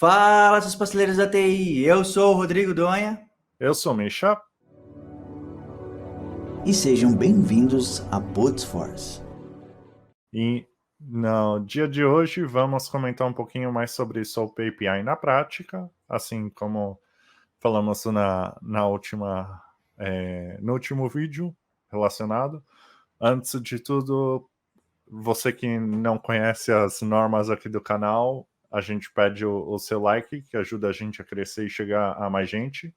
Fala, seus pasteleiros da TI! Eu sou o Rodrigo Donha. Eu sou Misha. E sejam bem-vindos a Botsforce. E no dia de hoje vamos comentar um pouquinho mais sobre SOAP API na prática, assim como falamos no último vídeo relacionado. Antes de tudo, você que não conhece as normas aqui do canal, a gente pede o seu like, que ajuda a gente a crescer e chegar a mais gente.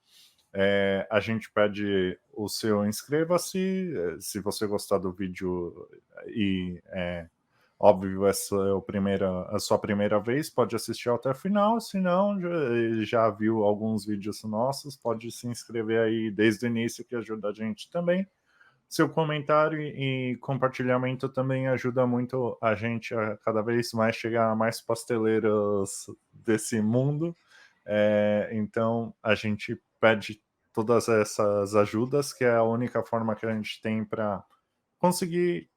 A gente pede o seu inscreva-se, se você gostar do vídeo e, óbvio, essa é a sua primeira vez, pode assistir até o final, se não, já viu alguns vídeos nossos, pode se inscrever aí desde o início, que ajuda a gente também. Seu comentário e compartilhamento também ajuda muito a gente a cada vez mais chegar a mais pasteleiros desse mundo. Então, a gente pede todas essas ajudas, que é a única forma que a gente tem para conseguir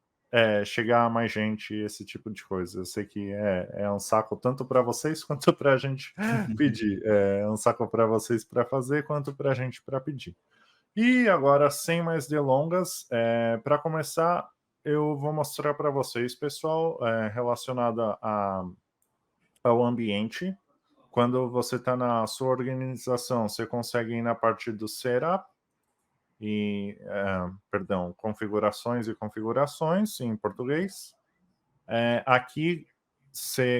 chegar a mais gente, esse tipo de coisa. Eu sei que é um saco tanto para vocês quanto para a gente pedir. É um saco para vocês para fazer, quanto para a gente para pedir. E agora, sem mais delongas, para começar, eu vou mostrar para vocês, pessoal, relacionada ao ambiente. Quando você está na sua organização, você consegue ir na parte do Setup configurações e configurações em português. Aqui,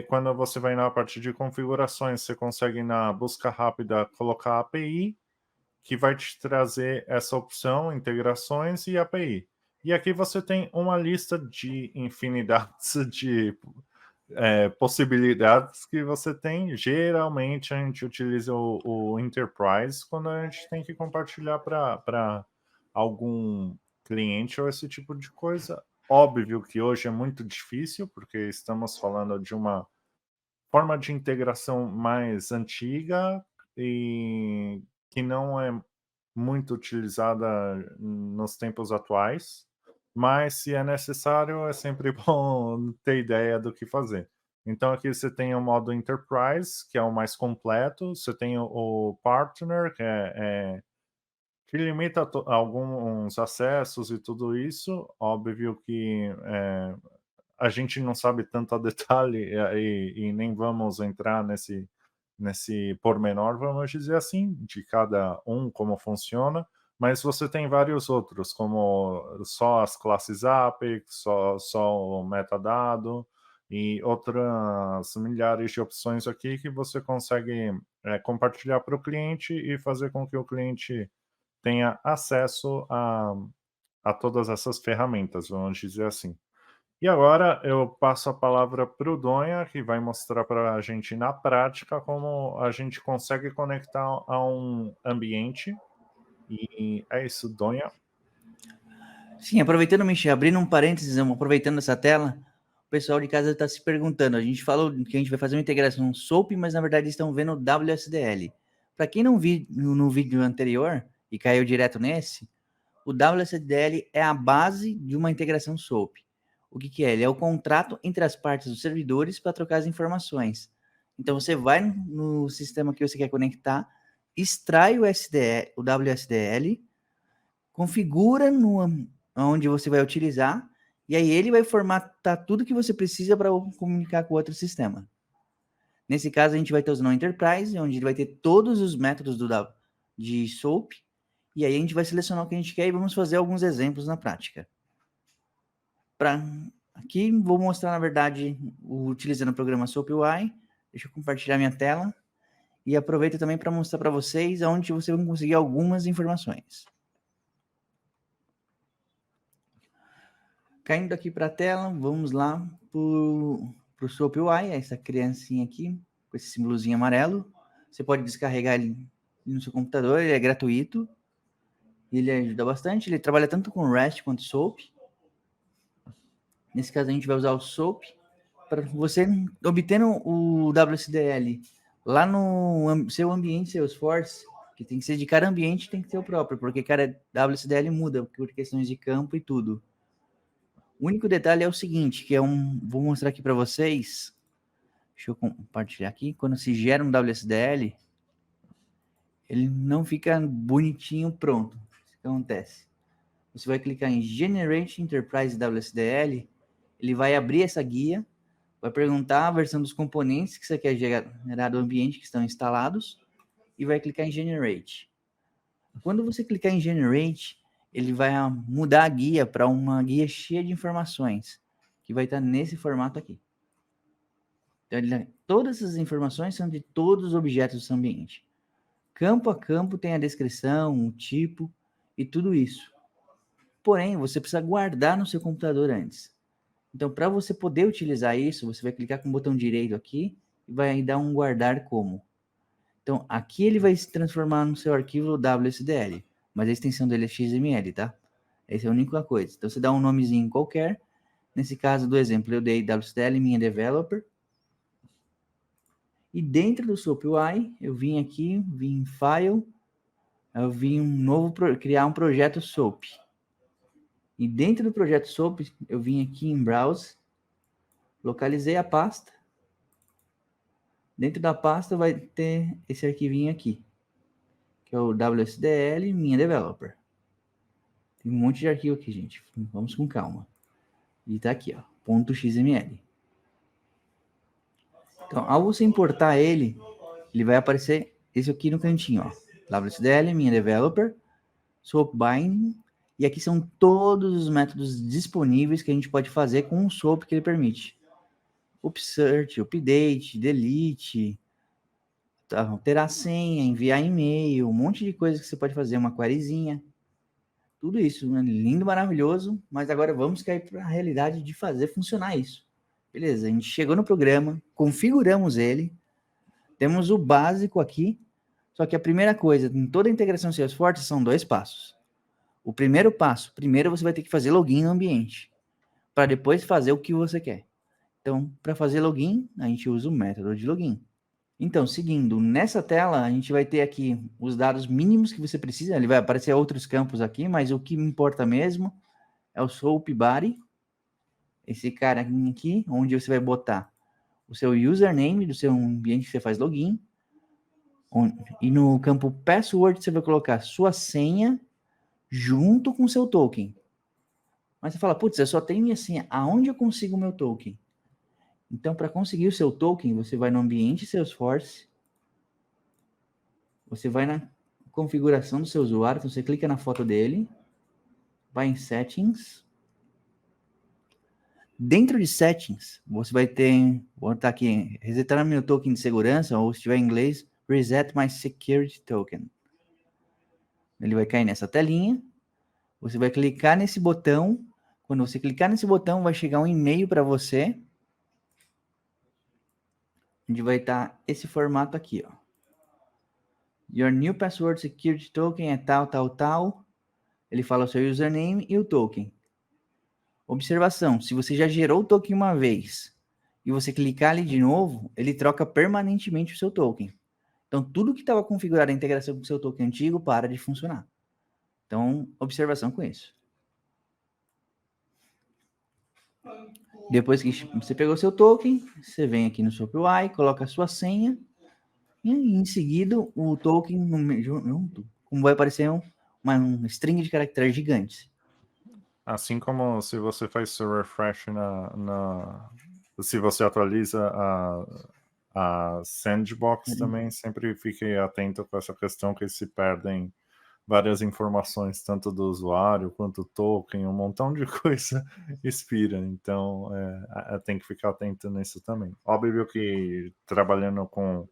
quando você vai na parte de configurações, você consegue na busca rápida colocar API, que vai te trazer essa opção, integrações e API. E aqui você tem uma lista de infinidades de possibilidades que você tem. Geralmente a gente utiliza o Enterprise quando a gente tem que compartilhar para algum cliente ou esse tipo de coisa. Óbvio que hoje é muito difícil, porque estamos falando de uma forma de integração mais antiga e que não é muito utilizada nos tempos atuais, mas se é necessário, é sempre bom ter ideia do que fazer. Então aqui você tem o modo Enterprise, que é o mais completo, você tem o Partner, que limita alguns acessos e tudo isso. Óbvio que a gente não sabe tanto a detalhe e nem vamos entrar nesse pormenor, vamos dizer assim, de cada um, como funciona, mas você tem vários outros, como só as classes API, só o metadado e outras milhares de opções aqui que você consegue compartilhar para o cliente e fazer com que o cliente tenha acesso a todas essas ferramentas, vamos dizer assim. E agora eu passo a palavra para o Donha, que vai mostrar para a gente na prática como a gente consegue conectar a um ambiente. E é isso, Donha. Sim, aproveitando, Michel, abrindo um parênteses, aproveitando essa tela, o pessoal de casa está se perguntando. A gente falou que a gente vai fazer uma integração SOAP, mas na verdade estão vendo o WSDL. Para quem não viu no vídeo anterior e caiu direto nesse, o WSDL é a base de uma integração SOAP. O que é? Ele é o contrato entre as partes dos servidores para trocar as informações. Então, você vai no sistema que você quer conectar, extrai o WSDL, configura onde você vai utilizar, e aí ele vai formatar tudo que você precisa para comunicar com o outro sistema. Nesse caso, a gente vai estar usando o Enterprise, onde ele vai ter todos os métodos de SOAP, e aí a gente vai selecionar o que a gente quer e vamos fazer alguns exemplos na prática. Aqui vou mostrar, na verdade, utilizando o programa SOAP UI. Deixa eu compartilhar minha tela. E aproveito também para mostrar para vocês onde você vai conseguir algumas informações. Caindo aqui para a tela, vamos lá para o SOAP UI, essa criancinha aqui, com esse símbolozinho amarelo. Você pode descarregar ele no seu computador, ele é gratuito. Ele ajuda bastante, ele trabalha tanto com REST quanto SOAP. Nesse caso, a gente vai usar o SOAP para você obtendo o WSDL lá no seu ambiente Salesforce, que tem que ser de cada ambiente, tem que ter o próprio, porque cada WSDL muda por questões de campo e tudo. O único detalhe é o seguinte, vou mostrar aqui para vocês, Deixa eu compartilhar aqui. Quando se gera um WSDL, ele não fica bonitinho pronto. O que acontece? Você vai clicar em Generate Enterprise WSDL, ele vai abrir essa guia, vai perguntar a versão dos componentes que você quer gerar do ambiente que estão instalados e vai clicar em Generate. Quando você clicar em Generate, ele vai mudar a guia para uma guia cheia de informações, que vai estar nesse formato aqui. Então, todas essas informações são de todos os objetos do seu ambiente. Campo a campo tem a descrição, o tipo e tudo isso. Porém, você precisa guardar no seu computador antes. Então, para você poder utilizar isso, você vai clicar com o botão direito aqui e vai dar um guardar como. Então, aqui ele vai se transformar no seu arquivo WSDL, mas a extensão dele é XML, tá? Essa é a única coisa. Então, você dá um nomezinho qualquer. Nesse caso do exemplo, eu dei WSDL minha developer. E dentro do SoapUI, eu vim aqui, vim em File, eu vim criar um projeto Soap. E dentro do projeto Soap, eu vim aqui em Browse, localizei a pasta. Dentro da pasta vai ter esse arquivinho aqui, que é o WSDL minha developer. Tem um monte de arquivo aqui, gente. Vamos com calma. E tá aqui, ó, .xml. Então, ao você importar ele vai aparecer esse aqui no cantinho, ó. WSDL minha developer, Soap Binding, e aqui são todos os métodos disponíveis que a gente pode fazer com o Soap que ele permite. Upsert, update, delete, alterar a senha, enviar e-mail, um monte de coisa que você pode fazer, uma queryzinha. Tudo isso, né? Lindo, maravilhoso, mas agora vamos cair para a realidade de fazer funcionar isso. Beleza, a gente chegou no programa, configuramos ele, temos o básico aqui, só que a primeira coisa, em toda a integração Salesforce, são 2 passos. O primeiro passo, primeiro você vai ter que fazer login no ambiente, para depois fazer o que você quer. Então, para fazer login, a gente usa o método de login. Então, seguindo, nessa tela, a gente vai ter aqui os dados mínimos que você precisa. Ele vai aparecer outros campos aqui, mas o que importa mesmo é o Soap Body. Esse cara aqui, onde você vai botar o seu username do seu ambiente que você faz login. E no campo Password, você vai colocar sua senha junto com o seu token. Mas você fala, putz, eu só tenho minha senha. Aonde eu consigo o meu token? Então, para conseguir o seu token, você vai no ambiente Salesforce, você vai na configuração do seu usuário, então você clica na foto dele, vai em Settings. Dentro de Settings, você vai ter, vou botar aqui, resetar meu token de segurança, ou se tiver em inglês, Reset My Security Token. Ele vai cair nessa telinha, você vai clicar nesse botão, quando você clicar nesse botão, vai chegar um e-mail para você, onde vai estar esse formato aqui, ó. Your new password security token é tal, tal, tal. Ele fala o seu username e o token. Observação, se você já gerou o token uma vez e você clicar ali de novo, ele troca permanentemente o seu token. Então, tudo que estava configurado a integração com o seu token antigo para de funcionar. Então, observação com isso. Depois que você pegou seu token, você vem aqui no SoapUI, coloca a sua senha e em seguida o token junto, como vai aparecer um string de caracteres gigantes. Assim como se você faz seu refresh se você atualiza a Sandbox também, sempre fique atento com essa questão que se perdem várias informações, tanto do usuário quanto token, um montão de coisa expira. Então, tem que ficar atento nisso também. Óbvio que trabalhando com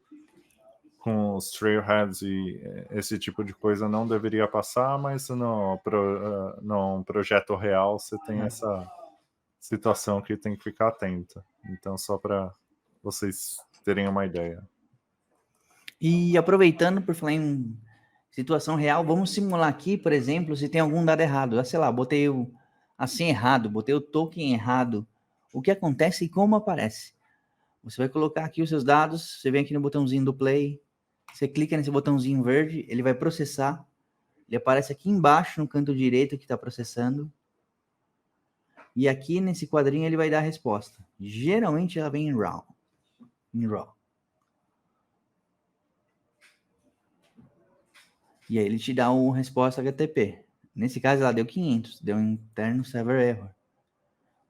os trailheads e esse tipo de coisa não deveria passar, mas no projeto real você tem essa situação que tem que ficar atento. Então, só para vocês terem uma ideia. E aproveitando por falar em situação real, vamos simular aqui, por exemplo, se tem algum dado errado. Sei lá, botei a senha errado, botei o token errado. O que acontece e como aparece? Você vai colocar aqui os seus dados, você vem aqui no botãozinho do play, você clica nesse botãozinho verde, ele vai processar, ele aparece aqui embaixo no canto direito que está processando, e aqui nesse quadrinho ele vai dar a resposta. Geralmente ela vem em RAW. em raw. E aí ele te dá uma resposta HTTP. Nesse caso ela deu 500, deu um interno server error.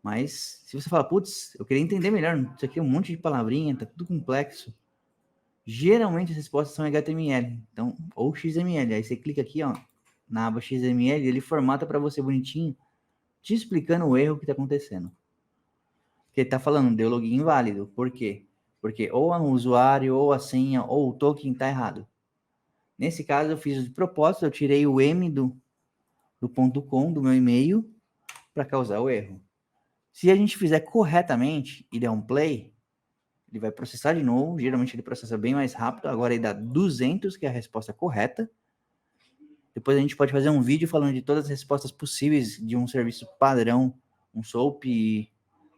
Mas se você fala, putz, eu queria entender melhor, isso aqui é um monte de palavrinha, tá tudo complexo. Geralmente as respostas são HTML, então, ou XML. Aí você clica aqui, ó, na aba XML, ele formata para você bonitinho, te explicando o erro que está acontecendo. Porque ele está falando, deu login inválido. Por quê? Porque ou o usuário, ou a senha, ou o token está errado. Nesse caso, eu fiz de propósito, eu tirei o M do .com, do meu e-mail, para causar o erro. Se a gente fizer corretamente e der um play, ele vai processar de novo. Geralmente ele processa bem mais rápido. Agora ele dá 200, que é a resposta correta. Depois a gente pode fazer um vídeo falando de todas as respostas possíveis de um serviço padrão, um SOAP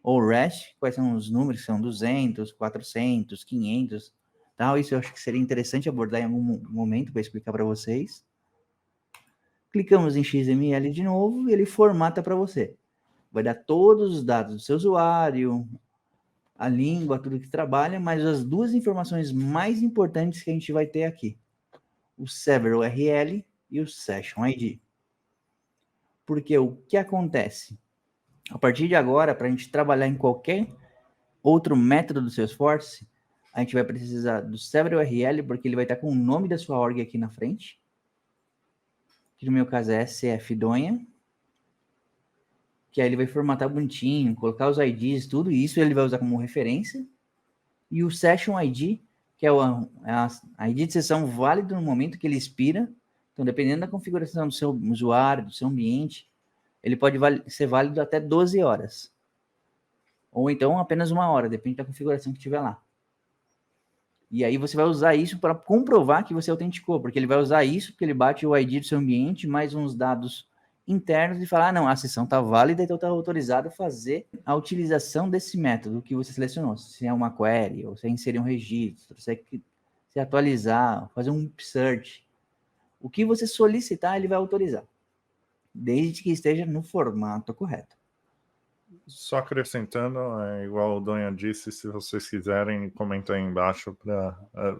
ou REST, quais são os números, são 200, 400, 500, tal. Isso eu acho que seria interessante abordar em algum momento para explicar para vocês. Clicamos em XML de novo e ele formata para você. Vai dar todos os dados do seu usuário, a língua, tudo que trabalha, mas as duas informações mais importantes que a gente vai ter aqui: o server URL e o Session ID. Porque o que acontece? A partir de agora, para a gente trabalhar em qualquer outro método do Salesforce, a gente vai precisar do server URL, porque ele vai estar com o nome da sua org aqui na frente. Que no meu caso é SF Donha. Que aí ele vai formatar bonitinho, colocar os IDs, tudo isso ele vai usar como referência. E o Session ID, que é a ID de sessão válido no momento que ele expira. Então, dependendo da configuração do seu usuário, do seu ambiente, ele pode ser válido até 12 horas. Ou então apenas 1 hora, depende da configuração que tiver lá. E aí você vai usar isso para comprovar que você autenticou, porque ele vai usar isso, porque ele bate o ID do seu ambiente, mais uns dados internos e falar, não, a sessão está válida, então está autorizado a fazer a utilização desse método que você selecionou. Se é uma query, ou se é inserir um registro, se é atualizar, fazer um search. O que você solicitar, ele vai autorizar, desde que esteja no formato correto. Só acrescentando, igual o Donha disse, se vocês quiserem, comenta aí embaixo,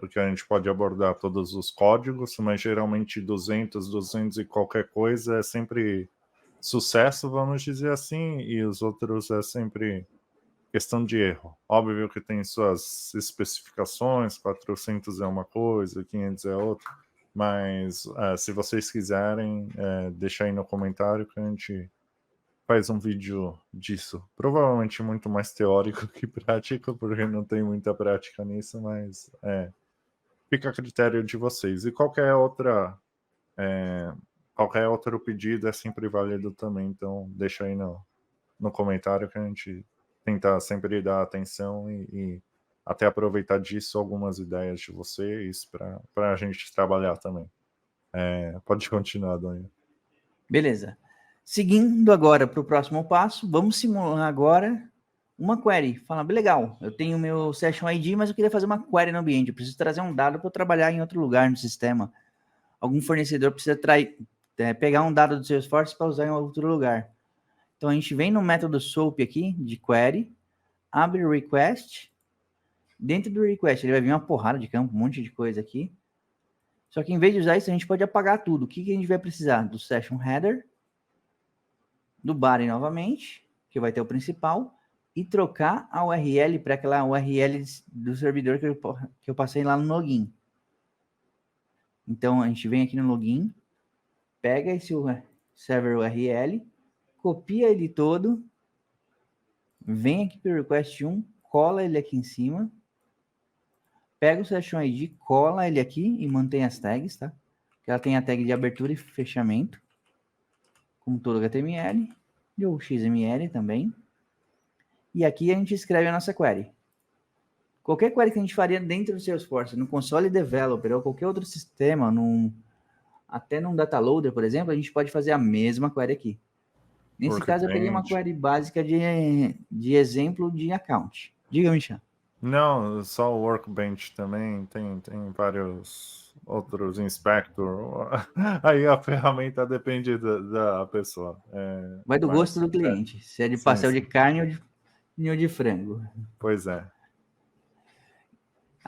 porque a gente pode abordar todos os códigos, mas geralmente 200 e qualquer coisa é sempre sucesso, vamos dizer assim, e os outros é sempre questão de erro. Óbvio que tem suas especificações, 400 é uma coisa, 500 é outra, mas se vocês quiserem, deixa aí no comentário que a gente faz um vídeo disso. Provavelmente muito mais teórico que prático, porque não tem muita prática nisso, mas fica a critério de vocês. E qualquer outro pedido é sempre válido também, então deixa aí no comentário que a gente tenta sempre dar atenção e até aproveitar disso algumas ideias de vocês para a gente trabalhar também. Pode continuar, Donha. Beleza. Seguindo agora para o próximo passo, vamos simular agora uma query. Fala, legal, eu tenho meu Session ID, mas eu queria fazer uma query no ambiente. Eu preciso trazer um dado para eu trabalhar em outro lugar no sistema. Algum fornecedor precisa pegar um dado do Salesforce para usar em outro lugar. Então, a gente vem no método SOAP aqui, de query, abre o request. Dentro do request, ele vai vir uma porrada de campo, um monte de coisa aqui. Só que em vez de usar isso, a gente pode apagar tudo. O que a gente vai precisar? Do Session Header, do body novamente, que vai ter o principal, e trocar a URL para aquela URL do servidor que eu passei lá no login. Então, a gente vem aqui no login, pega esse server URL, copia ele todo, vem aqui para o request 1, cola ele aqui em cima, pega o Session ID, cola ele aqui e mantém as tags, tá? Que ela tem a tag de abertura e fechamento, como todo HTML, e o XML também. E aqui a gente escreve a nossa query. Qualquer query que a gente faria dentro do Salesforce, no console developer ou qualquer outro sistema, até num data loader, por exemplo, a gente pode fazer a mesma query aqui. Nesse caso, eu peguei uma query básica de exemplo de account. Diga, Michel. Não, só o Workbench também, tem vários outros inspector. Aí a ferramenta depende da pessoa. Vai do gosto do cliente, se é de pastel de carne ou de frango. Pois é.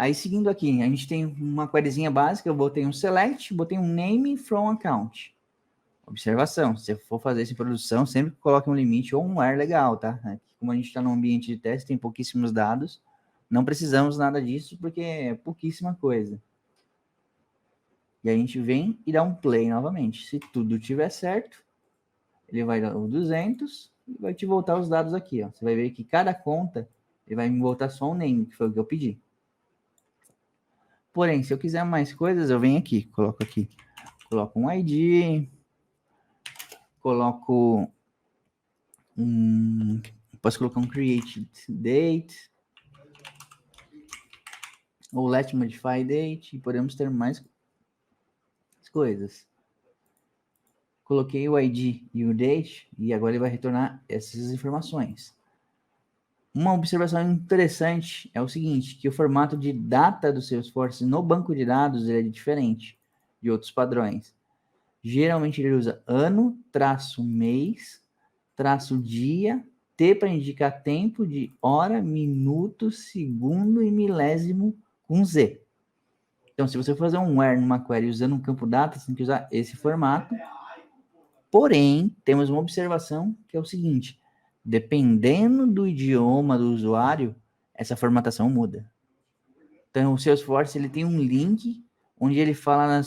Aí, seguindo aqui, a gente tem uma queryzinha básica, eu botei um select, botei um name from account. Observação, se você for fazer isso em produção, sempre coloque um limite ou um where legal, tá? Como a gente está no ambiente de teste, tem pouquíssimos dados, não precisamos nada disso, porque é pouquíssima coisa. E a gente vem e dá um play novamente. Se tudo tiver certo, ele vai dar o 200 e vai te voltar os dados aqui, ó. Você vai ver que cada conta, ele vai me voltar só um name, que foi o que eu pedi. Porém, se eu quiser mais coisas, eu venho aqui, coloco um ID, coloco posso colocar um create date, ou let modify date, e podemos ter mais coisas. Coloquei o ID e o date, e agora ele vai retornar essas informações. Uma observação interessante é o seguinte, que o formato de data do Salesforce no banco de dados ele é diferente de outros padrões. Geralmente ele usa ano, traço mês, traço dia, T para indicar tempo de hora, minuto, segundo e milésimo com Z. Então, se você fazer um where numa query usando um campo data, você tem que usar esse formato. Porém, temos uma observação que é o seguinte, dependendo do idioma do usuário, essa formatação muda. Então, o Salesforce ele tem um link onde ele fala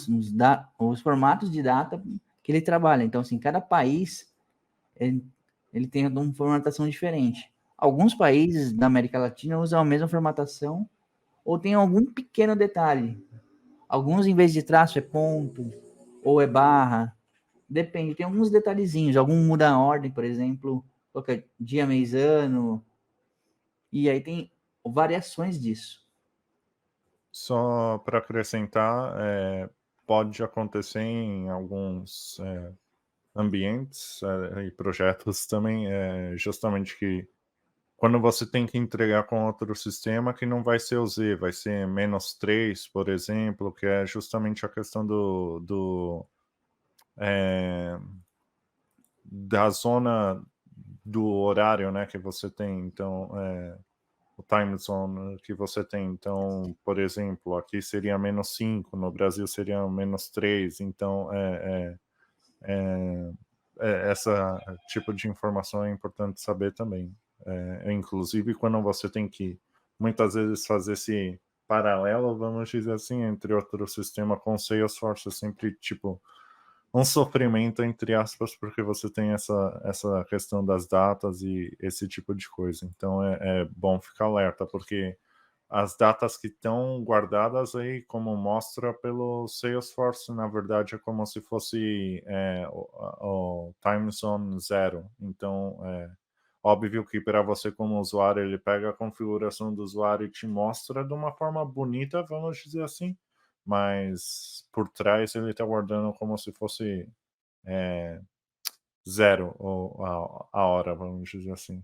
os formatos de data que ele trabalha. Então, assim, cada país ele tem uma formatação diferente. Alguns países da América Latina usam a mesma formatação ou tem algum pequeno detalhe. Alguns, em vez de traço, é ponto ou é barra. Depende, tem alguns detalhezinhos. Algum muda a ordem, por exemplo, qualquer dia, mês, ano. E aí tem variações disso. Só para acrescentar, pode acontecer em alguns ambientes e projetos também, justamente que quando você tem que entregar com outro sistema que não vai ser o Z, vai ser -3, por exemplo, que é justamente a questão da zona do horário, né, que você tem. Então, o time zone que você tem. Então, por exemplo, aqui seria -5, no Brasil seria -3. Então, essa tipo de informação é importante saber também. Inclusive, quando você tem que, muitas vezes, fazer esse paralelo, vamos dizer assim, entre outro sistema com Salesforce, é sempre, tipo, um sofrimento, entre aspas, porque você tem essa questão das datas e esse tipo de coisa. Então, é bom ficar alerta, porque as datas que estão guardadas aí, como mostra pelo Salesforce, na verdade é como se fosse o time zone 0. Então, óbvio que para você como usuário, ele pega a configuração do usuário e te mostra de uma forma bonita, vamos dizer assim, mas por trás ele está guardando como se fosse 0 a hora, vamos dizer assim.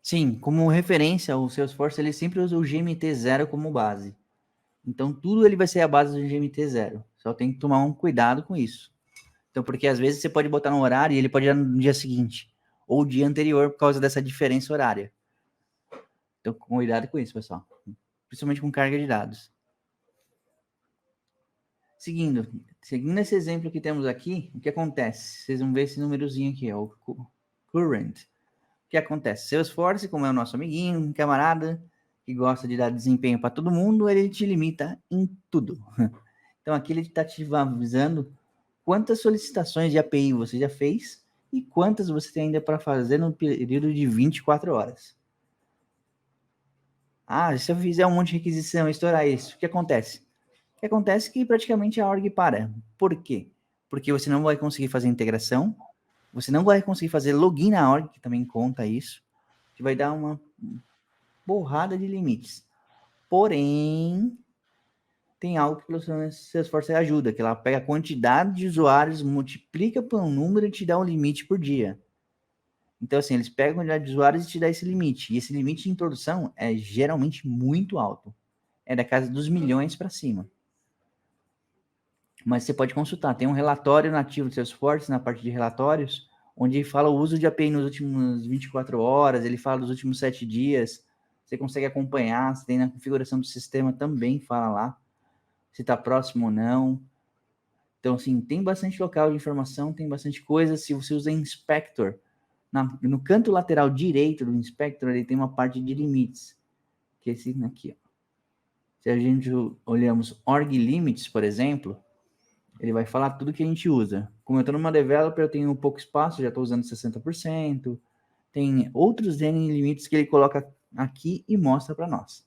Sim, como referência, o Salesforce ele sempre usa o GMT0 como base. Então, tudo ele vai ser a base do GMT0. Só tem que tomar um cuidado com isso. Então, porque às vezes você pode botar no horário e ele pode ir no dia seguinte. Ou dia anterior, por causa dessa diferença horária. Então, cuidado com isso, pessoal. Principalmente com carga de dados. Seguindo esse exemplo que temos aqui, o que acontece? Vocês vão ver esse númerozinho aqui, é o current. O que acontece? Salesforce, como é o nosso amiguinho, um camarada, que gosta de dar desempenho para todo mundo, ele te limita em tudo. Então, aqui ele está te avisando quantas solicitações de API você já fez e quantas você tem ainda para fazer no período de 24 horas. Ah, se eu fizer um monte de requisição e estourar isso, o que acontece? O que acontece é que praticamente a org para. Por quê? Porque você não vai conseguir fazer integração, você não vai conseguir fazer login na org, que também conta isso, que vai dar uma porrada de limites. Porém, tem algo que o Salesforce ajuda, que ela pega a quantidade de usuários, multiplica por um número e te dá um limite por dia. Então, assim, eles pegam a quantidade de usuários e te dá esse limite. E esse limite de introdução é geralmente muito alto. É da casa dos milhões para cima. Mas você pode consultar. Tem um relatório nativo do Salesforce, na parte de relatórios, onde fala o uso de API nos últimos 24 horas, ele fala dos últimos 7 dias. Você consegue acompanhar, você tem na configuração do sistema também, fala lá, se está próximo ou não. Então, assim, tem bastante local de informação, tem bastante coisa. Se você usa Inspector, no canto lateral direito do Inspector, ele tem uma parte de limites, que é esse aqui, ó. Se a gente olhamos org limits, por exemplo, ele vai falar tudo que a gente usa. Como eu estou numa developer, eu tenho pouco espaço, já estou usando 60%. Tem outros N limites que ele coloca aqui e mostra para nós.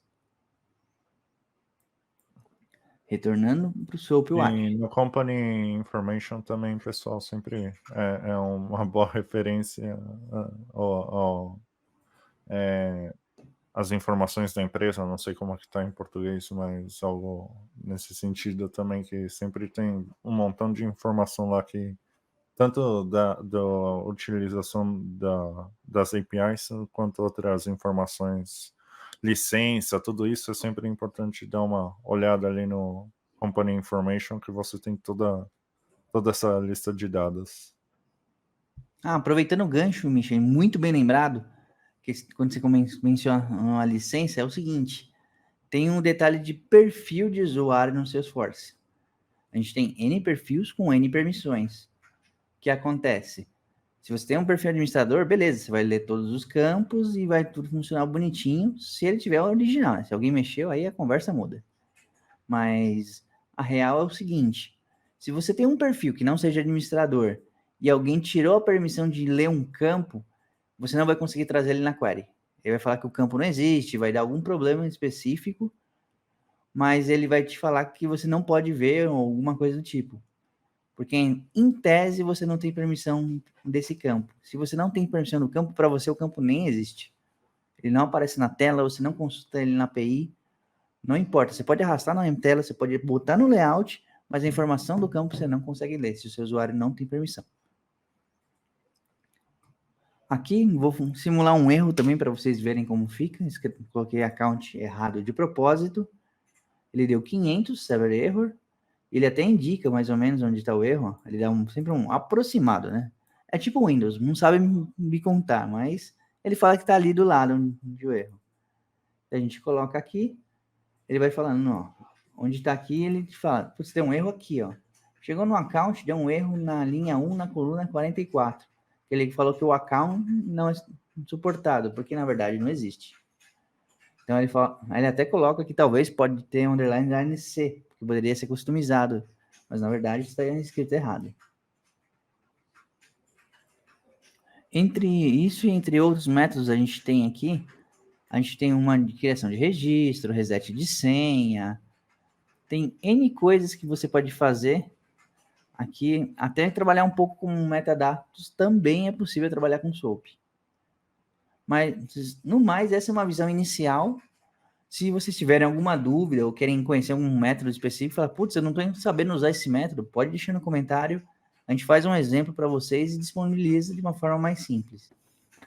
Retornando para o SOAP UI. E no Company Information também, pessoal, sempre é uma boa referência as informações da empresa, não sei como é que está em português, mas algo nesse sentido também, que sempre tem um montão de informação lá que tanto da utilização das APIs quanto outras informações, licença, tudo isso é sempre importante dar uma olhada ali no Company Information, que você tem toda essa lista de dados. Aproveitando o gancho, Michel, muito bem lembrado, que quando você menciona a licença, é o seguinte, tem um detalhe de perfil de usuário no Salesforce. A gente tem N perfis com N permissões. O que acontece? Se você tem um perfil administrador, beleza, você vai ler todos os campos e vai tudo funcionar bonitinho, se ele tiver o original. Se alguém mexeu, aí a conversa muda. Mas a real é o seguinte, se você tem um perfil que não seja administrador e alguém tirou a permissão de ler um campo, você não vai conseguir trazer ele na query. Ele vai falar que o campo não existe, vai dar algum problema específico, mas ele vai te falar que você não pode ver ou alguma coisa do tipo. Porque, em tese, você não tem permissão desse campo. Se você não tem permissão do campo, para você o campo nem existe. Ele não aparece na tela, você não consulta ele na API, não importa. Você pode arrastar na tela, você pode botar no layout, mas a informação do campo você não consegue ler, se o seu usuário não tem permissão. Aqui, vou simular um erro também para vocês verem como fica. Coloquei account errado de propósito. Ele deu 500, server error. Ele até indica mais ou menos onde está o erro. Ele dá sempre um aproximado, né? É tipo o Windows, não sabe me contar, mas ele fala que está ali do lado onde o erro. A gente coloca aqui, ele vai falando, ó, onde está aqui, ele te fala, putz, tem um erro aqui, ó. Chegou no account, deu um erro na linha 1, na coluna 44. Ele falou que o account não é suportado, porque na verdade não existe. Então ele fala, ele até coloca que talvez pode ter um underline C, que poderia ser customizado, mas na verdade está escrito errado. Entre isso e entre outros métodos a gente tem aqui, a gente tem uma de criação de registro, reset de senha, tem N coisas que você pode fazer aqui, até trabalhar um pouco com metadados também é possível trabalhar com SOAP. Mas, no mais, essa é uma visão inicial. Se vocês tiverem alguma dúvida ou querem conhecer algum método específico, fala, putz, eu não estou sabendo usar esse método, pode deixar no comentário, a gente faz um exemplo para vocês e disponibiliza de uma forma mais simples.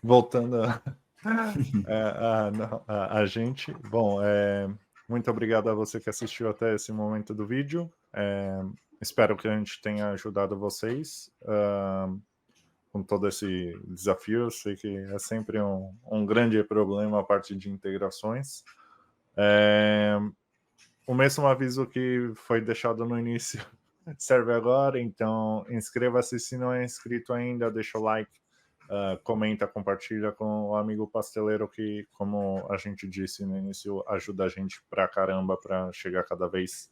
Voltando a gente, bom, muito obrigado a você que assistiu até esse momento do vídeo. Espero que a gente tenha ajudado vocês com todo esse desafio. Eu sei que é sempre um grande problema a parte de integrações. O mesmo aviso que foi deixado no início serve agora, então inscreva-se se não é inscrito ainda, deixa o like, comenta, compartilha com o amigo pasteleiro que, como a gente disse no início, ajuda a gente pra caramba para chegar cada vez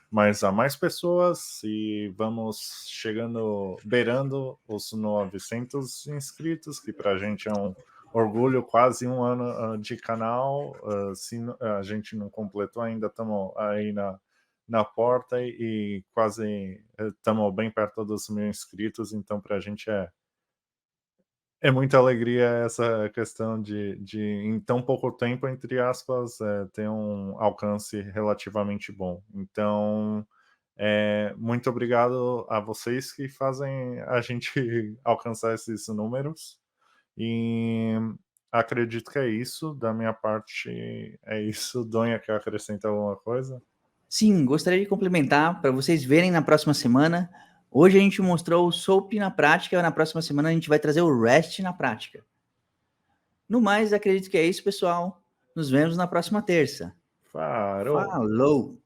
mais a mais pessoas e vamos chegando, beirando os 900 inscritos, que pra gente é um orgulho, quase um ano de canal. Se a gente não completou ainda, estamos aí na porta e quase estamos bem perto dos 1.000 inscritos, então para a gente é muita alegria essa questão de em tão pouco tempo, entre aspas, ter um alcance relativamente bom. Então, muito obrigado a vocês que fazem a gente alcançar esses números. E acredito que é isso. Da minha parte, é isso. Donha, quer acrescentar alguma coisa? Sim, gostaria de complementar para vocês verem na próxima semana. Hoje a gente mostrou o SOAP na prática, na próxima semana a gente vai trazer o REST na prática. No mais, acredito que é isso, pessoal. Nos vemos na próxima terça. Farou. Falou!